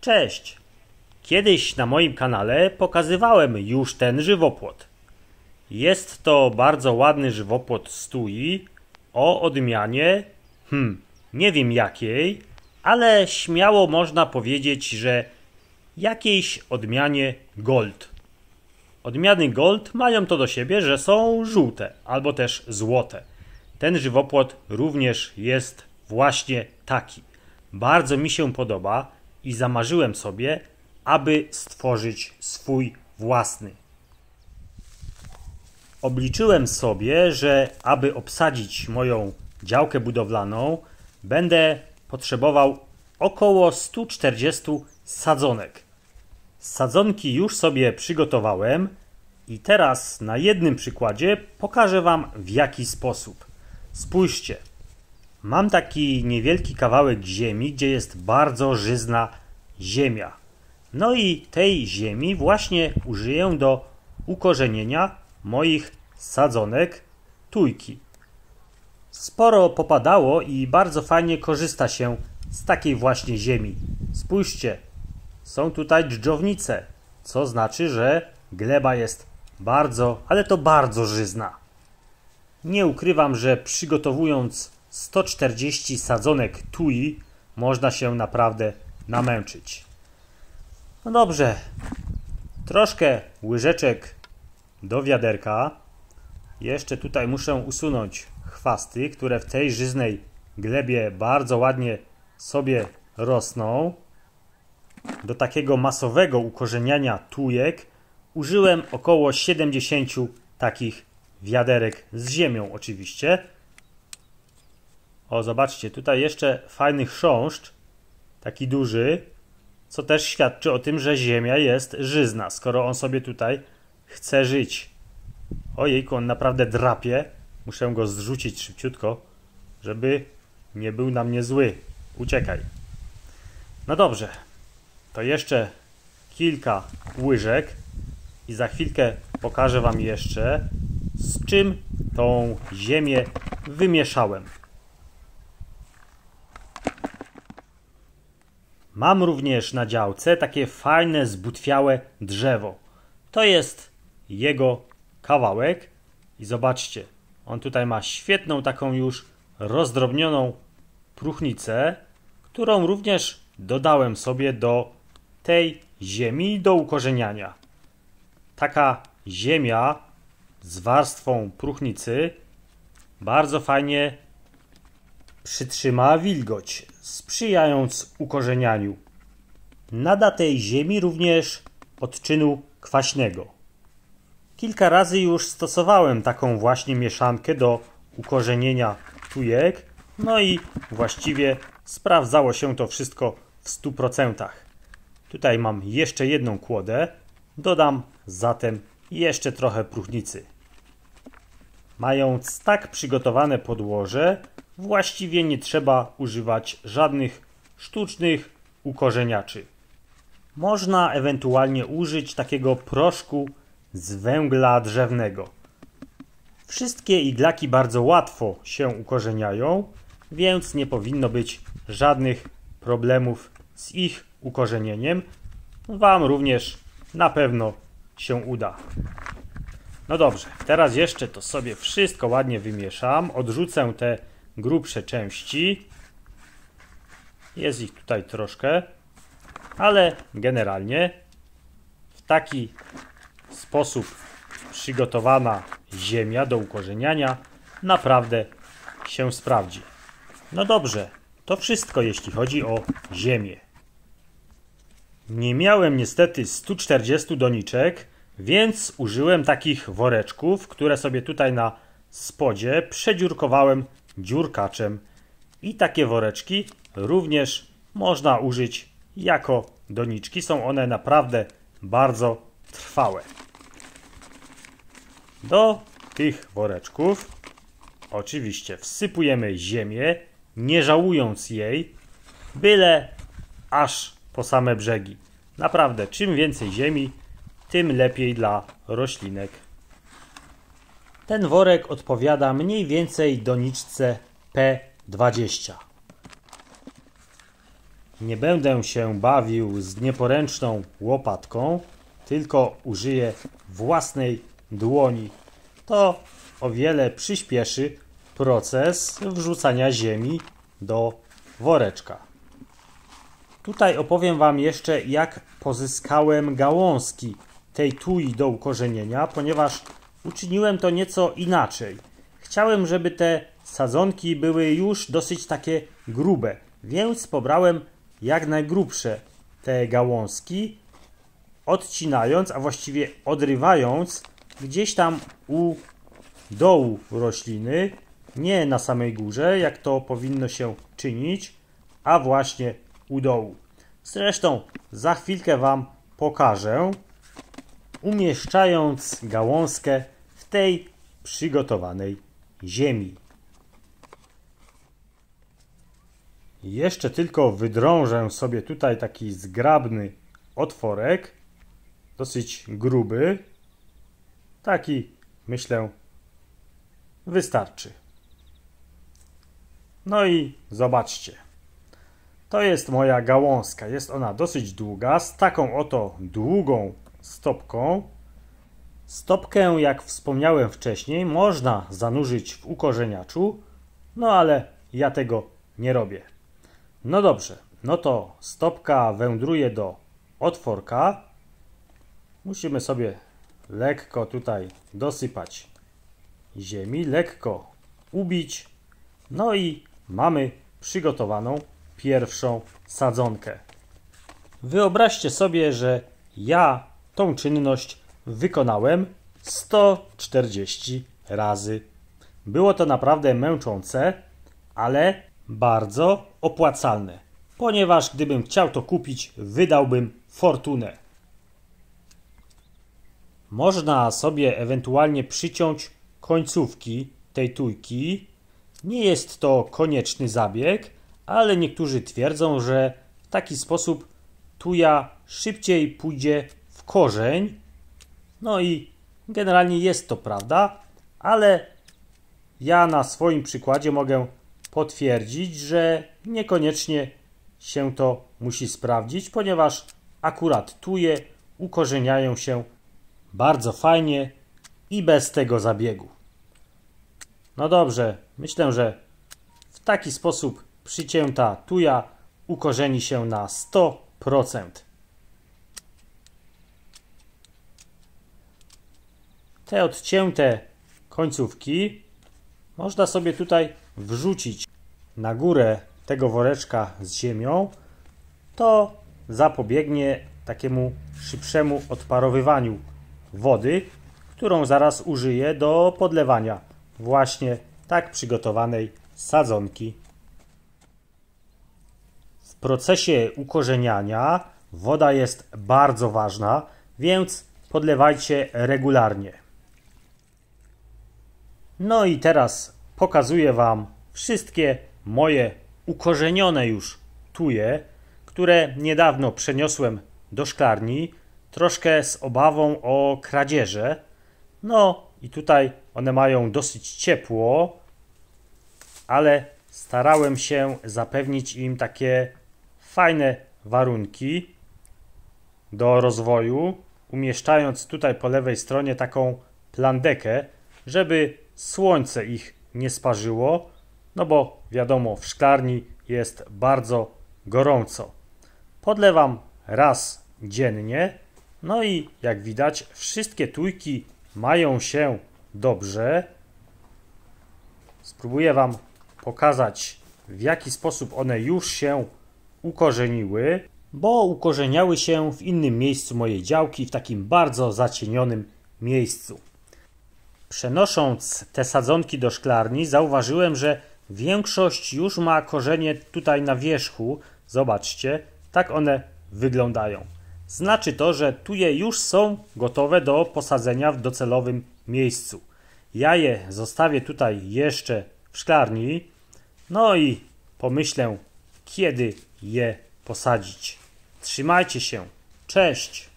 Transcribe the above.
Cześć! Kiedyś na moim kanale pokazywałem już ten żywopłot. Jest to bardzo ładny żywopłot z tui o odmianie, nie wiem jakiej, ale śmiało można powiedzieć, że jakiejś odmianie Gold. Odmiany Gold mają to do siebie, że są żółte albo też złote. Ten żywopłot również jest właśnie taki. Bardzo mi się podoba i zamarzyłem sobie, aby stworzyć swój własny. Obliczyłem sobie, że aby obsadzić moją działkę budowlaną, będę potrzebował około 140 sadzonek. Sadzonki już sobie przygotowałem i teraz na jednym przykładzie pokażę Wam, w jaki sposób. Spójrzcie, mam taki niewielki kawałek ziemi, gdzie jest bardzo żyzna ziemia. No i tej ziemi właśnie użyję do ukorzenienia moich sadzonek tujki. Sporo popadało i bardzo fajnie korzysta się z takiej właśnie ziemi. Spójrzcie, są tutaj dżdżownice, co znaczy, że gleba jest bardzo, ale to bardzo żyzna. Nie ukrywam, że przygotowując 140 sadzonek tui można się naprawdę namęczyć. No dobrze, troszkę łyżeczek do wiaderka. Jeszcze tutaj muszę usunąć chwasty, które w tej żyznej glebie bardzo ładnie sobie rosną. Do takiego masowego ukorzeniania tujek użyłem około 70 takich wiaderek z ziemią oczywiście. O, zobaczcie, tutaj jeszcze fajny chrząszcz, taki duży, co też świadczy o tym, że ziemia jest żyzna, skoro on sobie tutaj chce żyć. Ojejku, on naprawdę drapie. Muszę go zrzucić szybciutko, żeby nie był na mnie zły. Uciekaj. No dobrze, to jeszcze kilka łyżek i za chwilkę pokażę Wam jeszcze, z czym tą ziemię wymieszałem. Mam również na działce takie fajne, zbutwiałe drzewo. To jest jego kawałek i zobaczcie, on tutaj ma świetną taką już rozdrobnioną próchnicę, którą również dodałem sobie do tej ziemi do ukorzeniania. Taka ziemia z warstwą próchnicy bardzo fajnie przytrzyma wilgoć, sprzyjając ukorzenianiu. Nada tej ziemi również odczynu kwaśnego. Kilka razy już stosowałem taką właśnie mieszankę do ukorzenienia tujek, no i właściwie sprawdzało się to wszystko w 100%. Tutaj mam jeszcze jedną kłodę, dodam zatem jeszcze trochę próchnicy. Mając tak przygotowane podłoże, właściwie nie trzeba używać żadnych sztucznych ukorzeniaczy. Można ewentualnie użyć takiego proszku z węgla drzewnego. Wszystkie iglaki bardzo łatwo się ukorzeniają, więc nie powinno być żadnych problemów z ich ukorzenieniem. Wam również na pewno się uda. No dobrze, teraz jeszcze to sobie wszystko ładnie wymieszam. Odrzucę te grubsze części. Jest ich tutaj troszkę, ale generalnie w taki sposób przygotowana ziemia do ukorzeniania naprawdę się sprawdzi. No dobrze, to wszystko jeśli chodzi o ziemię. Nie miałem niestety 140 doniczek, więc użyłem takich woreczków, które sobie tutaj na spodzie przedziurkowałem dziurkaczem. I takie woreczki również można użyć jako doniczki. Są one naprawdę bardzo trwałe. Do tych woreczków oczywiście wsypujemy ziemię, nie żałując jej, byle aż po same brzegi. Naprawdę, czym więcej ziemi, tym lepiej dla roślinek. Ten worek odpowiada mniej więcej doniczce P20. nie będę się bawił z nieporęczną łopatką, tylko użyję własnej dłoni. To o wiele przyspieszy proces wrzucania ziemi do woreczka. Tutaj opowiem Wam jeszcze, jak pozyskałem gałązki tej tui do ukorzenienia, ponieważ uczyniłem to nieco inaczej. Chciałem, żeby te sadzonki były już dosyć takie grube, więc pobrałem jak najgrubsze te gałązki, odcinając, a właściwie odrywając gdzieś tam u dołu rośliny, nie na samej górze, jak to powinno się czynić, a właśnie u dołu. Zresztą za chwilkę Wam pokażę, umieszczając gałązkę w tej przygotowanej ziemi. Jeszcze tylko wydrążę sobie tutaj taki zgrabny otworek, dosyć gruby. Taki, myślę, wystarczy. No i zobaczcie. To jest moja gałązka. Jest ona dosyć długa, z taką oto długą stopką. Stopkę, jak wspomniałem wcześniej, można zanurzyć w ukorzeniaczu, no ale ja tego nie robię. No dobrze, no to stopka wędruje do otworka. Musimy sobie lekko tutaj dosypać ziemi, lekko ubić. No i mamy przygotowaną pierwszą sadzonkę. Wyobraźcie sobie, że ja tą czynność wykonałem 140 razy. Było to naprawdę męczące, ale bardzo opłacalne, ponieważ gdybym chciał to kupić, wydałbym fortunę. Można sobie ewentualnie przyciąć końcówki tej tujki. Nie jest to konieczny zabieg, ale niektórzy twierdzą, że w taki sposób tuja szybciej pójdzie w korzeń. No i generalnie jest to prawda, ale ja na swoim przykładzie mogę potwierdzić, że niekoniecznie się to musi sprawdzić, ponieważ akurat tuje ukorzeniają się bardzo fajnie i bez tego zabiegu. No dobrze, myślę, że w taki sposób przycięta tuja ukorzeni się na 100%. Te odcięte końcówki można sobie tutaj wrzucić na górę tego woreczka z ziemią. To zapobiegnie takiemu szybszemu odparowywaniu wody, którą zaraz użyję do podlewania właśnie tak przygotowanej sadzonki. W procesie ukorzeniania woda jest bardzo ważna, więc podlewajcie regularnie. No i teraz pokazuję Wam wszystkie moje ukorzenione już tuje, które niedawno przeniosłem do szklarni, troszkę z obawą o kradzieże. No i tutaj one mają dosyć ciepło, ale starałem się zapewnić im takie fajne warunki do rozwoju, umieszczając tutaj po lewej stronie taką plandekę, żeby słońce ich nie sparzyło, no bo wiadomo, w szklarni jest bardzo gorąco. Podlewam raz dziennie, no i jak widać, wszystkie tujki mają się dobrze. Spróbuję Wam pokazać, w jaki sposób one już się ukorzeniły, bo ukorzeniały się w innym miejscu mojej działki, w takim bardzo zacienionym miejscu. Przenosząc te sadzonki do szklarni, zauważyłem, że większość już ma korzenie tutaj na wierzchu. Zobaczcie, tak one wyglądają. Znaczy to, że tuje już są gotowe do posadzenia w docelowym miejscu. Ja je zostawię tutaj jeszcze w szklarni, no i pomyślę, kiedy je posadzić. Trzymajcie się. Cześć!